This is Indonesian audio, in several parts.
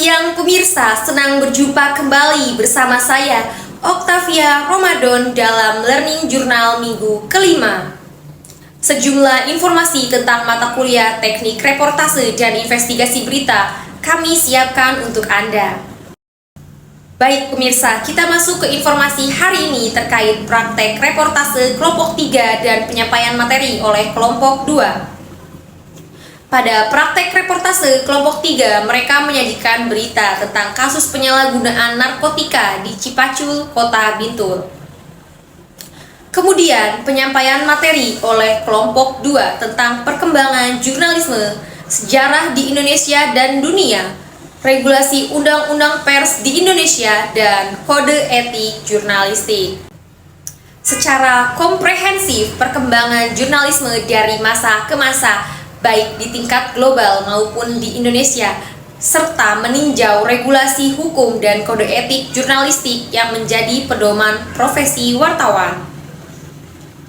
siang pemirsa, senang berjumpa kembali bersama saya Octavia Ramadan dalam Learning Journal minggu kelima. Sejumlah informasi tentang mata kuliah teknik reportase dan investigasi berita kami siapkan untuk Anda. Baik pemirsa, kita masuk ke informasi hari ini terkait praktek reportase kelompok 3 dan penyampaian materi oleh kelompok 2. Pada praktek reportase kelompok 3, mereka menyajikan berita tentang kasus penyalahgunaan narkotika di Cipacul, Kota Bintul. Kemudian, penyampaian materi oleh kelompok 2 tentang perkembangan jurnalisme, sejarah di Indonesia dan dunia, regulasi undang-undang pers di Indonesia, dan kode etik jurnalistik. Secara komprehensif, perkembangan jurnalisme dari masa ke masa, baik di tingkat global maupun di Indonesia, serta meninjau regulasi hukum dan kode etik jurnalistik yang menjadi pedoman profesi wartawan.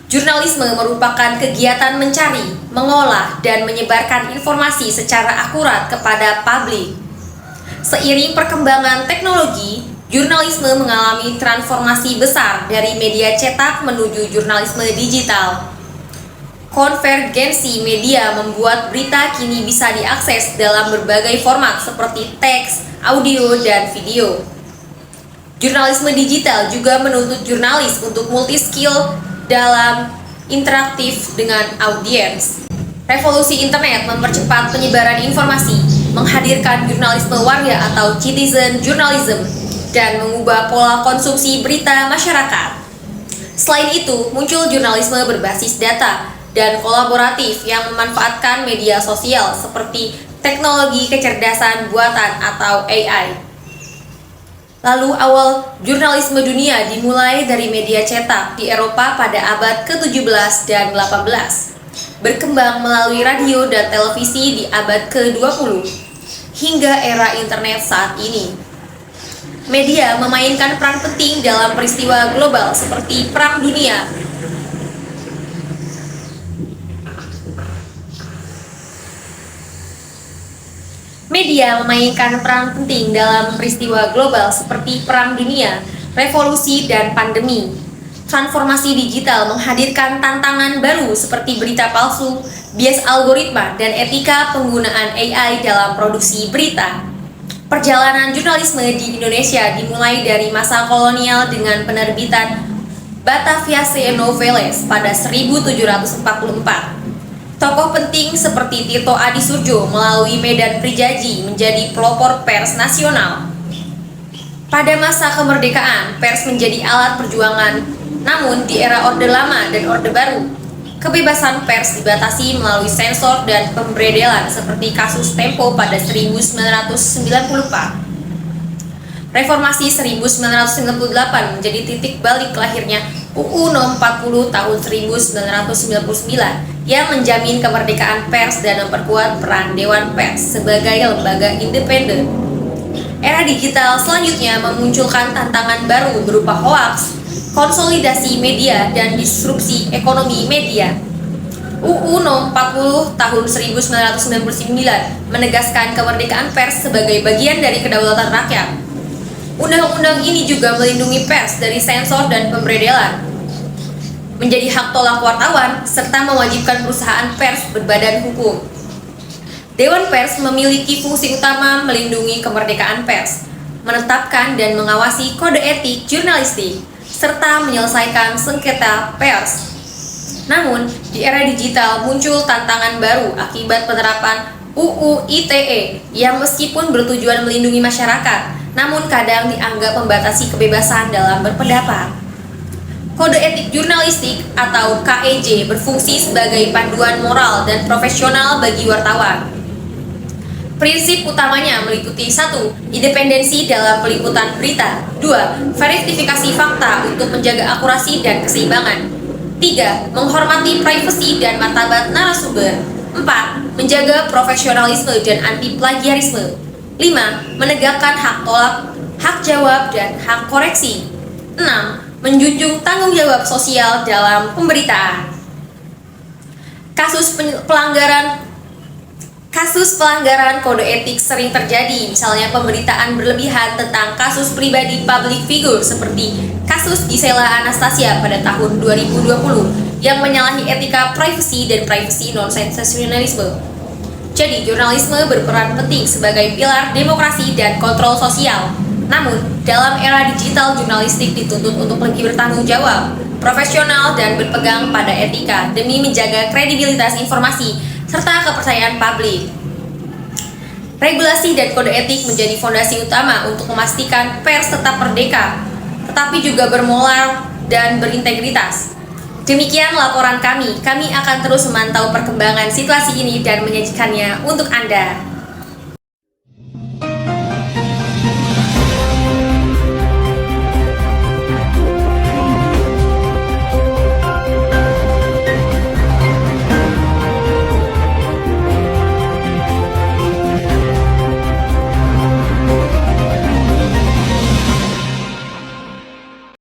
Jurnalisme merupakan kegiatan mencari, mengolah, dan menyebarkan informasi secara akurat kepada publik. Seiring perkembangan teknologi, jurnalisme mengalami transformasi besar dari media cetak menuju jurnalisme digital. Konvergensi media membuat berita kini bisa diakses dalam berbagai format seperti teks, audio, dan video. Jurnalisme digital juga menuntut jurnalis untuk multi-skill dalam interaktif dengan audiens. Revolusi internet mempercepat penyebaran informasi, menghadirkan jurnalisme warga atau citizen journalism, dan mengubah pola konsumsi berita masyarakat. Selain itu, muncul jurnalisme berbasis data dan kolaboratif yang memanfaatkan media sosial seperti teknologi kecerdasan buatan atau AI. Lalu awal jurnalisme dunia dimulai dari media cetak di Eropa pada abad ke-17 dan 18, berkembang melalui radio dan televisi di abad ke-20, hingga era internet saat ini. Media memainkan peran penting dalam peristiwa global seperti Perang Dunia, Media memainkan peran penting dalam peristiwa global seperti Perang Dunia, revolusi, dan pandemi. Transformasi digital menghadirkan tantangan baru seperti berita palsu, bias algoritma, dan etika penggunaan AI dalam produksi berita. Perjalanan jurnalisme di Indonesia dimulai dari masa kolonial dengan penerbitan Bataviaceae Noveles pada 1744. Tokoh penting seperti Tito Adisudjo melalui Medan Prijaji menjadi pelopor pers nasional. Pada masa kemerdekaan, pers menjadi alat perjuangan, namun di era Orde Lama dan Orde Baru, kebebasan pers dibatasi melalui sensor dan pemberedelan seperti kasus Tempo pada 1994. Reformasi 1998 menjadi titik balik lahirnya UU No. 40 tahun 1999 yang menjamin kemerdekaan pers dan memperkuat peran Dewan Pers sebagai lembaga independen. Era digital selanjutnya memunculkan tantangan baru berupa hoaks, konsolidasi media, dan disrupsi ekonomi media. UU No. 40 tahun 1999 menegaskan kemerdekaan pers sebagai bagian dari kedaulatan rakyat. Undang-undang ini juga melindungi pers dari sensor dan pemberedelan, menjadi hak tolak wartawan, serta mewajibkan perusahaan pers berbadan hukum. Dewan Pers memiliki fungsi utama melindungi kemerdekaan pers, menetapkan dan mengawasi kode etik jurnalistik, serta menyelesaikan sengketa pers. Namun, di era digital muncul tantangan baru akibat penerapan UU ITE yang meskipun bertujuan melindungi masyarakat, namun kadang dianggap membatasi kebebasan dalam berpendapat. Kode etik jurnalistik atau KEJ berfungsi sebagai panduan moral dan profesional bagi wartawan. Prinsip utamanya meliputi 1. Independensi dalam peliputan berita. 2. Verifikasi fakta untuk menjaga akurasi dan keseimbangan. 3. Menghormati privasi dan martabat narasumber. 4. Menjaga profesionalisme dan anti plagiarisme. 5. Menegakkan hak tolak, hak jawab, dan hak koreksi. 6. Menjunjung tanggung jawab sosial dalam pemberitaan. Kasus pelanggaran Kasus pelanggaran kode etik sering terjadi, misalnya pemberitaan berlebihan tentang kasus pribadi public figure seperti kasus Gisela Anastasia pada tahun 2020 yang menyalahi etika privacy dan privacy non-sensasionalisme. Jadi, jurnalisme berperan penting sebagai pilar demokrasi dan kontrol sosial. Namun, dalam era digital, jurnalistik dituntut untuk lebih bertanggung jawab, profesional, dan berpegang pada etika demi menjaga kredibilitas informasi serta kepercayaan publik. Regulasi dan kode etik menjadi fondasi utama untuk memastikan pers tetap merdeka, tetapi juga bermoral dan berintegritas. Demikian laporan kami. Kami akan terus memantau perkembangan situasi ini dan menyajikannya untuk Anda.